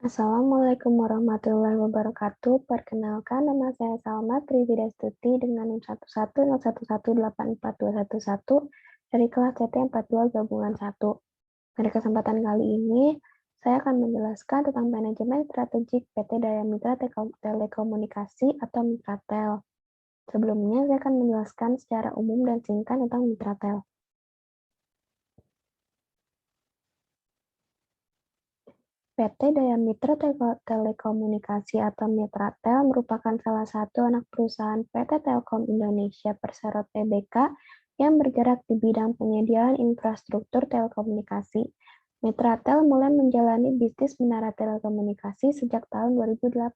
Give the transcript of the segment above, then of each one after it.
Assalamualaikum warahmatullahi wabarakatuh. Perkenalkan, nama saya Salma Trividastuti dengan NIM 11011884211 dari kelas CT 42 gabungan 1. Pada kesempatan kali ini, saya akan menjelaskan tentang manajemen strategik PT Daya Mitra Telekomunikasi atau Mitratel. Sebelumnya, saya akan menjelaskan secara umum dan singkat tentang Mitratel. PT Daya Mitra Telekomunikasi atau Mitratel merupakan salah satu anak perusahaan PT Telkom Indonesia Persero Tbk yang bergerak di bidang penyediaan infrastruktur telekomunikasi. Mitratel mulai menjalani bisnis menara telekomunikasi sejak tahun 2008.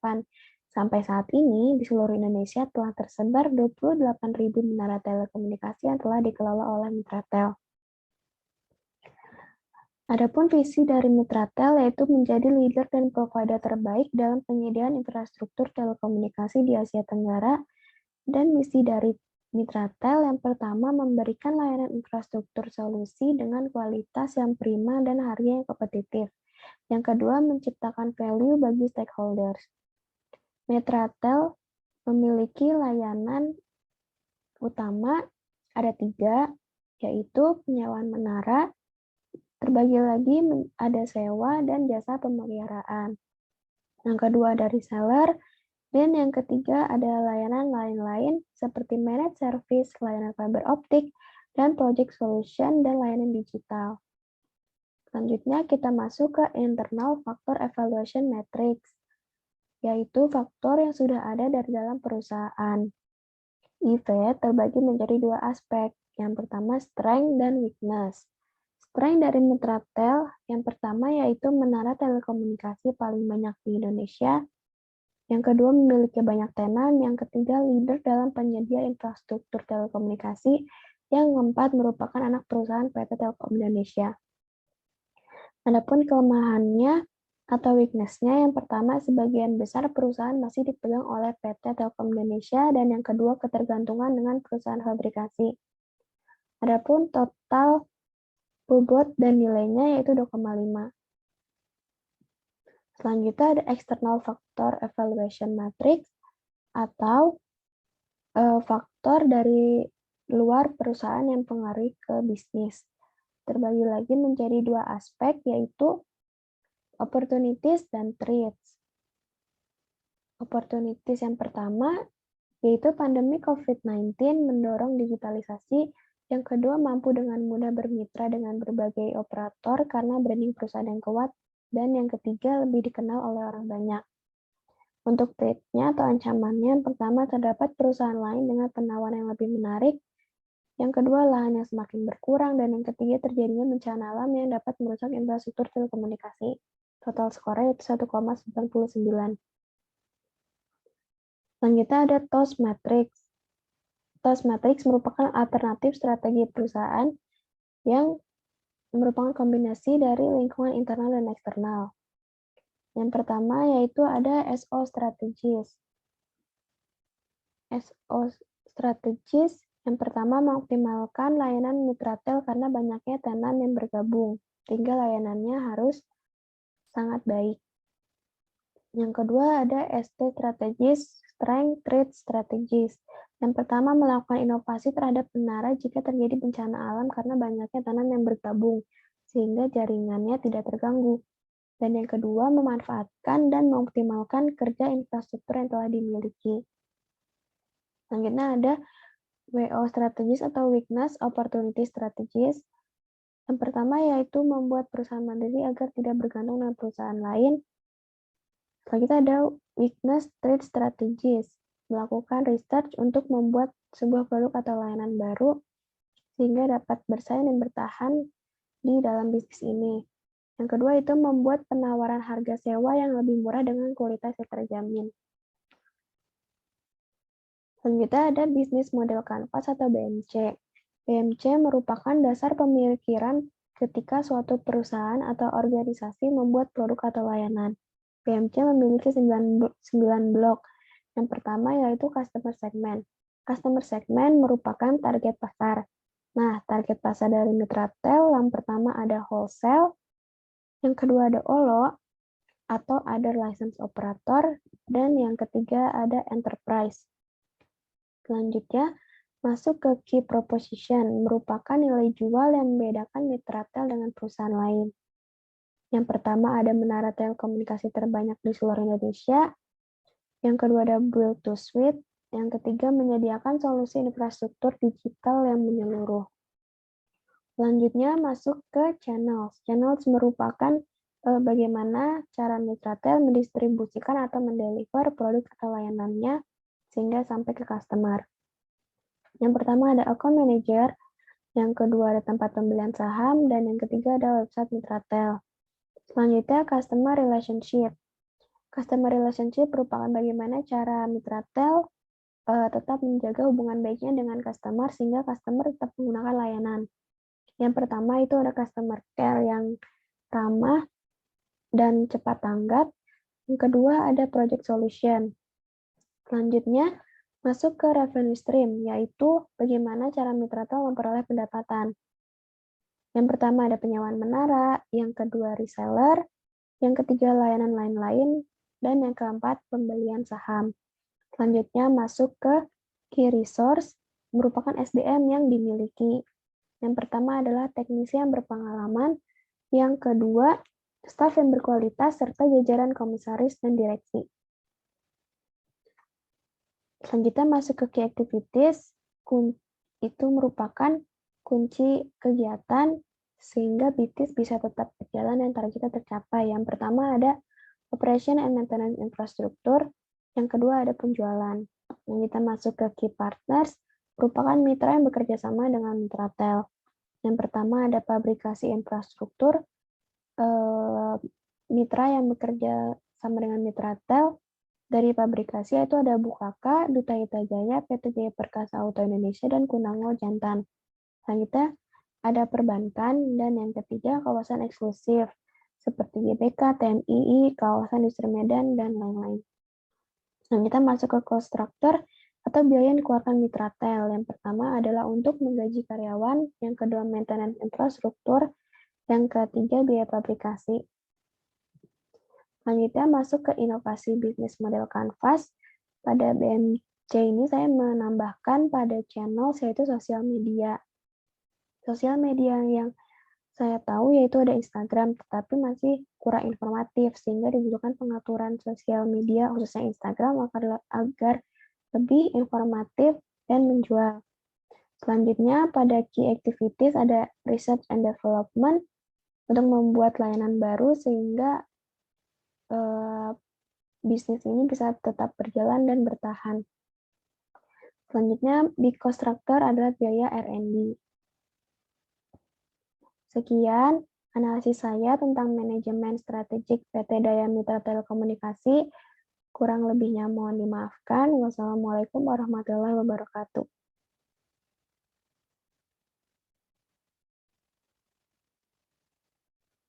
Sampai saat ini, di seluruh Indonesia telah tersebar 28.000 menara telekomunikasi yang telah dikelola oleh Mitratel. Adapun visi dari Mitratel yaitu menjadi leader dan provider terbaik dalam penyediaan infrastruktur telekomunikasi di Asia Tenggara, dan misi dari Mitratel yang pertama memberikan layanan infrastruktur solusi dengan kualitas yang prima dan harga yang kompetitif. Yang kedua, menciptakan value bagi stakeholders. Mitratel memiliki layanan utama ada 3, yaitu penyewaan menara, terbagi lagi ada sewa dan jasa pemeliharaan. Yang kedua dari reseller, dan yang ketiga ada layanan lain-lain seperti managed service, layanan fiber optik, dan project solution dan layanan digital. Selanjutnya kita masuk ke internal factor evaluation matrix, yaitu faktor yang sudah ada dari dalam perusahaan. IV terbagi menjadi 2 aspek. Yang pertama strength dan weakness. Strength dari Mitratel yang pertama yaitu menara telekomunikasi paling banyak di Indonesia. Yang kedua memiliki banyak tenan. Yang ketiga leader dalam penyedia infrastruktur telekomunikasi. Yang keempat merupakan anak perusahaan PT Telkom Indonesia. Adapun kelemahannya atau weakness-nya yang pertama sebagian besar perusahaan masih dipegang oleh PT Telkom Indonesia dan yang kedua ketergantungan dengan perusahaan fabrikasi. Adapun total bobot dan nilainya yaitu 2,5. Selanjutnya ada external factor evaluation matrix atau faktor dari luar perusahaan yang mempengaruhi ke bisnis. Terbagi lagi menjadi 2 aspek yaitu opportunities dan threats. Opportunities yang pertama yaitu pandemi COVID-19 mendorong digitalisasi. Yang kedua, mampu dengan mudah bermitra dengan berbagai operator karena branding perusahaan yang kuat. Dan yang ketiga, lebih dikenal oleh orang banyak. Untuk threat-nya atau ancamannya, yang pertama, terdapat perusahaan lain dengan penawaran yang lebih menarik. Yang kedua, lahan yang semakin berkurang. Dan yang ketiga, terjadinya bencana alam yang dapat merusak infrastruktur telekomunikasi. Total skornya itu 1,99. Selanjutnya ada TOS Matrix. TOS Matrix merupakan alternatif strategi perusahaan yang merupakan kombinasi dari lingkungan internal dan eksternal. Yang pertama yaitu ada SO strategis. SO strategis yang pertama mengoptimalkan layanan Mitratel karena banyaknya tenan yang bergabung, sehingga layanannya harus sangat baik. Yang kedua ada ST strategis, strength threat strategis. Yang pertama, melakukan inovasi terhadap menara jika terjadi bencana alam karena banyaknya tenan yang bergabung, sehingga jaringannya tidak terganggu. Dan yang kedua, memanfaatkan dan mengoptimalkan kerja infrastruktur yang telah dimiliki. Selanjutnya ada WO strategis atau weakness opportunity strategis. Yang pertama yaitu membuat perusahaan mandiri agar tidak bergantung dengan perusahaan lain. Selanjutnya ada weakness trade strategis. Melakukan research untuk membuat sebuah produk atau layanan baru sehingga dapat bersaing dan bertahan di dalam bisnis ini. Yang kedua itu membuat penawaran harga sewa yang lebih murah dengan kualitas yang terjamin. Selanjutnya ada bisnis model kanvas atau BMC. BMC merupakan dasar pemikiran ketika suatu perusahaan atau organisasi membuat produk atau layanan. BMC memiliki 9 blok. Yang pertama yaitu customer segment. Customer segment merupakan target pasar. Nah, target pasar dari Mitratel yang pertama ada wholesale, yang kedua ada OLO, atau other license operator, dan yang ketiga ada enterprise. Selanjutnya, masuk ke key proposition, merupakan nilai jual yang membedakan Mitratel dengan perusahaan lain. Yang pertama ada menara telekomunikasi terbanyak di seluruh Indonesia, yang kedua ada build to suit, yang ketiga menyediakan solusi infrastruktur digital yang menyeluruh. Selanjutnya masuk ke channels. Channels merupakan bagaimana cara Mitratel mendistribusikan atau mendeliver produk atau layanannya sehingga sampai ke customer. Yang pertama ada account manager, yang kedua ada tempat pembelian saham, dan yang ketiga ada website Mitratel. Selanjutnya customer relationship. Customer relationship merupakan bagaimana cara Mitratel tetap menjaga hubungan baiknya dengan customer sehingga customer tetap menggunakan layanan. Yang pertama itu ada customer care yang ramah dan cepat tanggap. Yang kedua ada project solution. Selanjutnya masuk ke revenue stream, yaitu bagaimana cara Mitratel memperoleh pendapatan. Yang pertama ada penyewaan menara, yang kedua reseller, yang ketiga layanan lain-lain, dan yang keempat pembelian saham. Selanjutnya masuk ke key resource, merupakan SDM yang dimiliki. Yang pertama adalah teknisi yang berpengalaman, yang kedua staf yang berkualitas, serta jajaran komisaris dan direksi. Selanjutnya masuk ke key activities, itu merupakan kunci kegiatan sehingga bisnis bisa tetap berjalan dan targetnya tercapai. Yang pertama ada operation and maintenance infrastruktur, yang kedua ada penjualan. Yang kita masuk ke key partners, merupakan mitra yang bekerja sama dengan Mitratel. Yang pertama ada pabrikasi infrastruktur, mitra yang bekerja sama dengan Mitratel dari pabrikasi yaitu ada Bukaka, Duta Hita Jaya, PT Jaya Perkasa Auto Indonesia, dan Kunango Jantan. Selanjutnya ada perbankan, dan yang ketiga kawasan eksklusif seperti GBK, TMII, kawasan industri Medan, dan lain-lain. Selanjutnya masuk ke cost structure atau biaya yang dikeluarkan Mitratel. Yang pertama adalah untuk menggaji karyawan, yang kedua maintenance infrastruktur, yang ketiga biaya pabrikasi. Selanjutnya masuk ke inovasi bisnis model Canvas. Pada BMC ini saya menambahkan pada channel yaitu sosial media. Sosial media yang saya tahu yaitu ada Instagram, tetapi masih kurang informatif, sehingga dibutuhkan pengaturan sosial media, khususnya Instagram, agar lebih informatif dan menjual. Selanjutnya, pada key activities ada research and development untuk membuat layanan baru sehingga bisnis ini bisa tetap berjalan dan bertahan. Selanjutnya, big cost structure adalah biaya R&D. Sekian analisis saya tentang manajemen strategik PT Daya Mitra Telekomunikasi. Kurang lebihnya mohon dimaafkan. Wassalamualaikum warahmatullahi wabarakatuh.